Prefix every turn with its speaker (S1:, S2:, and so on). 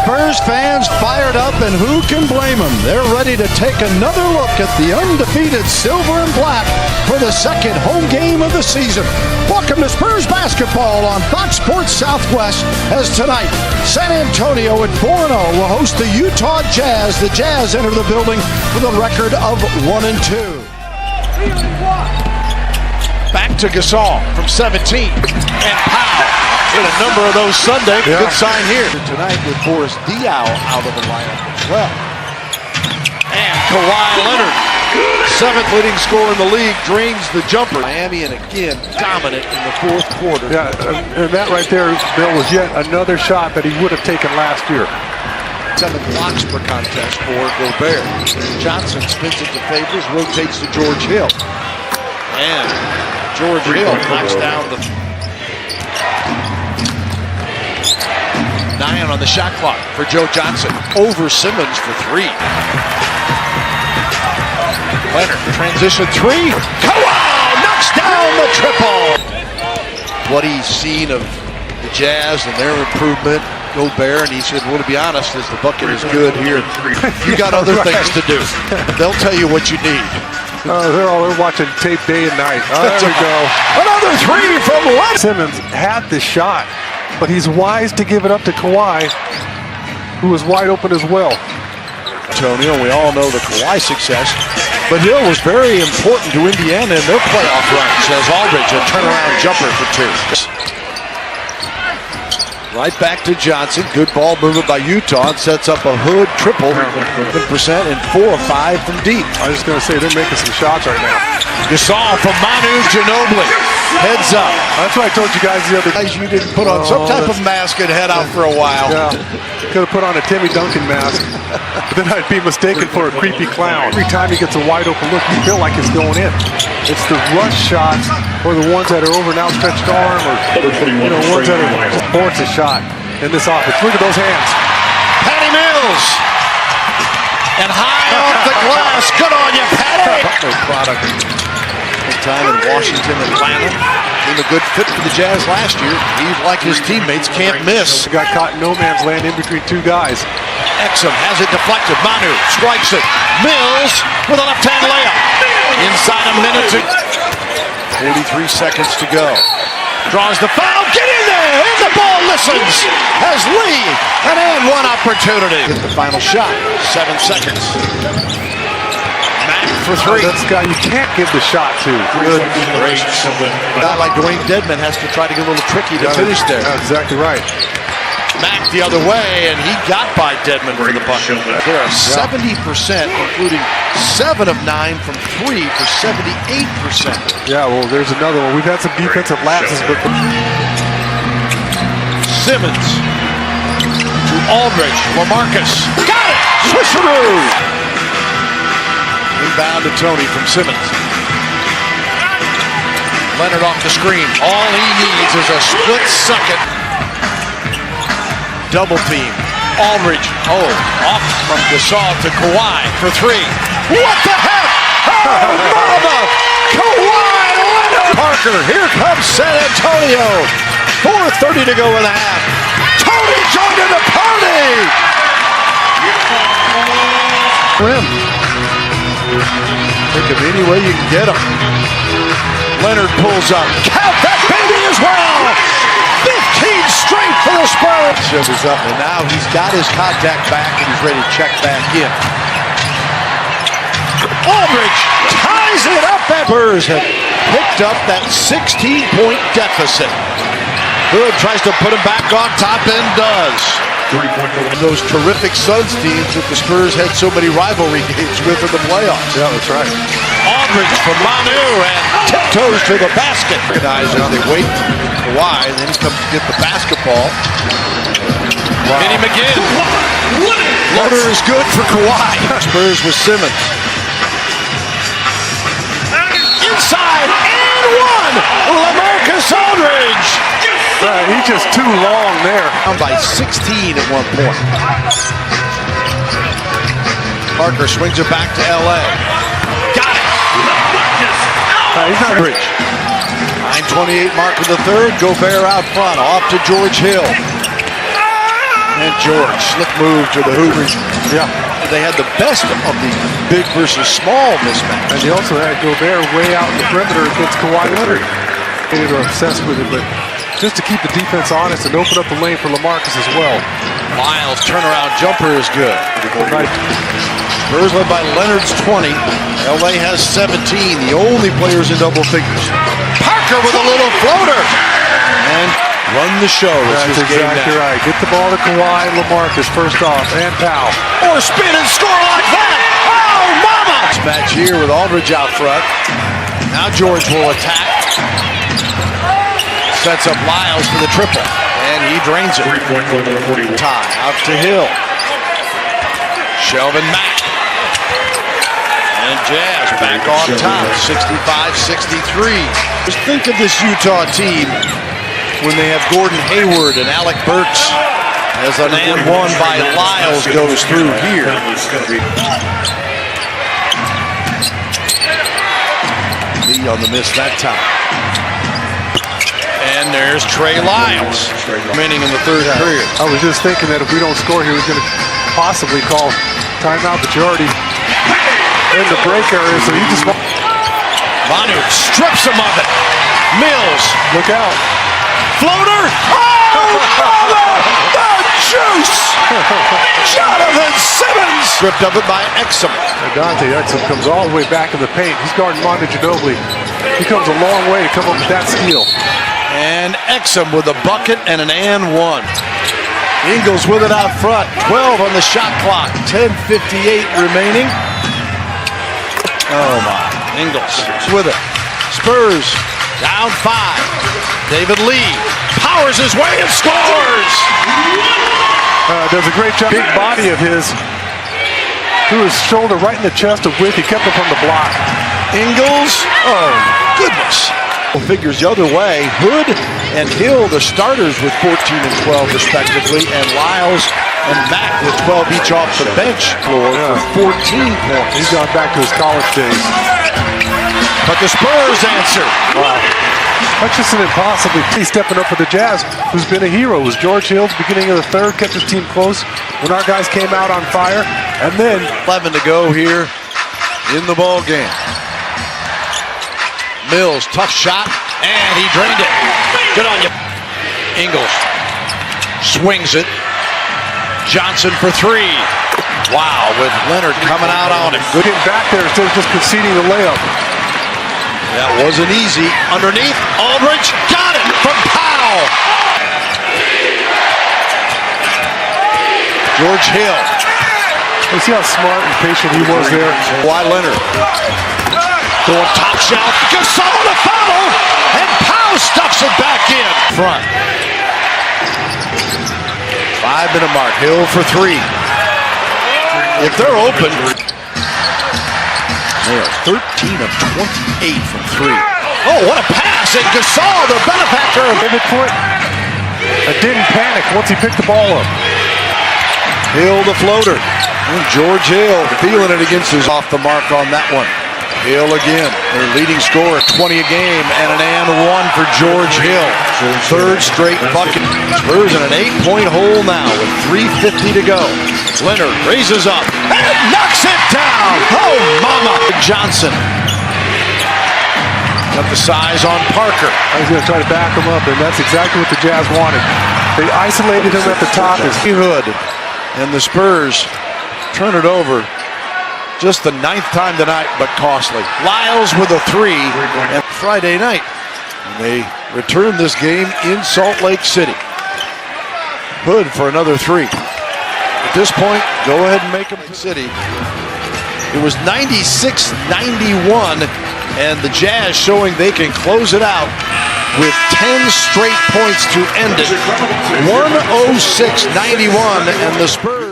S1: Spurs fans fired up, and who can blame them? They're ready to take another look at the undefeated silver and black for the second home game of the season. Welcome to Spurs basketball on Fox Sports Southwest, as tonight San Antonio at 4-0 will host the Utah Jazz. The Jazz enter the building with a record of 1-2.
S2: Back to Gasol from 17, and Powell hit a number of those Sunday.
S1: Yeah.
S2: Good sign here.
S1: Tonight with Boris Diaw out of the lineup as well.
S2: And Kawhi Leonard, seventh leading scorer in the league, drains the jumper. Miami, and again, dominant in the fourth quarter.
S3: Yeah, and that right there, Bill, was yet another shot that he would have taken last year.
S2: 7 blocks per contest for Gobert. Johnson spins it to Favors, rotates to George Hill. And George Hill knocks down the 9 on the shot clock for Joe Johnson. Over Simmons for 3. Leonard, transition 3. Kawhi knocks down the triple. What he's seen of the Jazz and their improvement, Gobert, and he said, well, to be honest, as the bucket is good here, you got other things to do. They'll tell you what you need.
S3: They're watching tape day and night. There we go.
S2: Another 3 from Leonard.
S3: Simmons had the shot, but he's wise to give it up to Kawhi, who was wide open as well.
S2: Antonio, we all know the Kawhi success, but Hill was very important to Indiana in their playoff runs as Aldridge, a turnaround jumper for 2. Right back to Johnson. Good ball movement by Utah. It sets up a Hood triple, 7% and 4 of 5 from deep.
S3: I was just going to say, they're making some shots right now.
S2: Gasol from Manu Ginobili. Heads up.
S3: That's what I told you guys the other day.
S2: You didn't put on some type of mask and head out for a while.
S3: Yeah, could have put on a Timmy Duncan mask. But then I'd be mistaken for a creepy clown. Every time he gets a wide open look, you feel like it's going in. It's the rush shots or the ones that are over an outstretched arm, or ones that are force a shot in this offense. Look at those hands.
S2: Patty Mills. And high off the glass. Good on you, Patty. Butler product. Time in Washington, Atlanta. Being a good fit for the Jazz last year. He, like his teammates, can't miss.
S3: He got caught in no man's land in between 2 guys.
S2: Exum has it deflected. Manu strikes it. Mills with a left-hand layup. Inside a minute to 43 seconds to go. Draws the foul. Get in there! And the ball listens as Lee an and 1 opportunity. Hit the final shot. 7 seconds. Mack for 3.
S3: That's the guy you can't give the shot to.
S2: Good gracious. A guy like Dwayne Dedman has to try to get a little tricky to finish there.
S3: That's exactly right.
S2: Mack the other way, and he got by Dedman for the bucket. There are 70%, including 7 of 9 from 3 for 78%.
S3: Yeah, well, there's another one. We've had some defensive lapses, but
S2: Simmons to Aldridge. LaMarcus got it. Swisheroo. Rebound to Tony from Simmons. Leonard off the screen. All he needs is a split second. Double team. Aldridge. Off from Gasol to Kawhi for 3. What the heck? Oh, mama! Kawhi Leonard! Parker, here comes San Antonio. 4:30 to go in the half. Tony joining the party!
S1: Rim.
S2: Think of any way you can get him. Leonard pulls up. Count that baby as well! 15 straight for the Spurs. Shivers up, and now he's got his contact back, and he's ready to check back in. Aldridge ties it up. Spurs have picked up that 16-point deficit. Hood tries to put him back on top and does. Those terrific Suns teams that the Spurs had so many rivalry games with in the playoffs.
S3: yeah, that's right.
S2: Aldridge from Manu and tiptoes to the basket. Recognize as they wait for Kawhi, and then he comes to get the basketball. Wow. Hit him again. Loader is good for Kawhi. Spurs with Simmons. Inside and 1. LaMarcus Aldridge.
S3: He's just too long there.
S2: Down by 16 at one point. Parker swings it back to L.A. Got it.
S3: He's not
S2: Aldridge. 9:28 mark of the third. Gobert out front. Off to George Hill. And George, slick move to the hoop.
S3: Yeah.
S2: They had the best of the big versus small mismatch.
S3: And they also had Gobert way out in the perimeter against Kawhi Leonard. They were obsessed with it, but just to keep the defense honest and open up the lane for LaMarcus as well.
S2: Miles' turnaround jumper is good.
S3: Right.
S2: Spurs led by Leonard's 20. LA has 17, the only players in double figures. Parker with a little floater. And run the show.
S3: That's exactly right. Get the ball to Kawhi and LaMarcus first off, and Powell.
S2: Or spin and score like that. Oh, mama! Match here with Aldridge out front. Now George will attack. Sets up Lyles for the triple. And he drains it. Tie out to Hill. Shelvin Mack. And Jazz back on top. 65-63. Just think of this Utah team when they have Gordon Hayward and Alec Burks as an and one by Lyles goes through here. Lee on the miss that time. And there's Trey Lyles remaining in the third period.
S3: I was just thinking that if we don't score here, he's going to possibly call timeout, but you're already in the break area, so you just...
S2: Manu strips him of it. Mills.
S3: Look out.
S2: Floater! Oh, the juice! Jonathan Simmons! Stripped of it by Exum.
S3: Dante Exum comes all the way back in the paint. He's guarding Manu Ginobili. He comes a long way to come up with that steal.
S2: And Exum with a bucket and an and one. Ingles with it out front. 12 on the shot clock. 10:58 remaining. Oh my. Ingles with it. Spurs down 5. David Lee powers his way and scores!
S3: Does a great job. Big body of his. Threw his shoulder right in the chest of Wick. He kept him from the block.
S2: Ingles, oh goodness. Figures the other way. Hood and Hill, the starters with 14 and 12 respectively, and Lyles and Mack with 12 each off the bench floor for 14 points.
S3: He's gone back to his college days.
S2: But the Spurs answer.
S3: Wow. That's just an impossibly stepping up for the Jazz, who's been a hero. It was George Hill at the beginning of the third, kept his team close when our guys came out on fire. And then
S2: 11 to go here in the ball game. Mills, tough shot, and he drained it. Good on you. Ingles swings it. Johnson for 3. Wow, with Leonard coming out on him.
S3: Good getting back there instead of just conceding the layup.
S2: That wasn't easy. Underneath, Aldridge got it from Powell. George Hill.
S3: You see how smart and patient he was there?
S2: Kawhi Leonard. Going top shelf. Gasol the foul. And Powell stuffs it back in. Front. 5-minute mark. Hill for 3. If they're open, they are 13 of 28 from 3. Oh, what a pass. And Gasol, the benefactor of
S3: midpoint, didn't panic once he picked the ball up.
S2: Hill the floater. And George Hill feeling it against his off the mark on that one. Hill again, their leading scorer, 20 a game, and an and one for George Hill. Third straight bucket. Spurs in an 8-point hole now with 3:50 to go. Leonard raises up and knocks it down. Oh, mama. Johnson. Got the size on Parker.
S3: I was going to try to back him up, and that's exactly what the Jazz wanted. They isolated him at the top.
S2: Hood and the Spurs turn it over. Just the 9th time tonight, but costly. Lyles with a 3 and Friday night. And they return this game in Salt Lake City. Hood for another 3. At this point, go ahead and make them City. It was 96-91, and the Jazz showing they can close it out with 10 straight points to end it. 106-91, and the Spurs.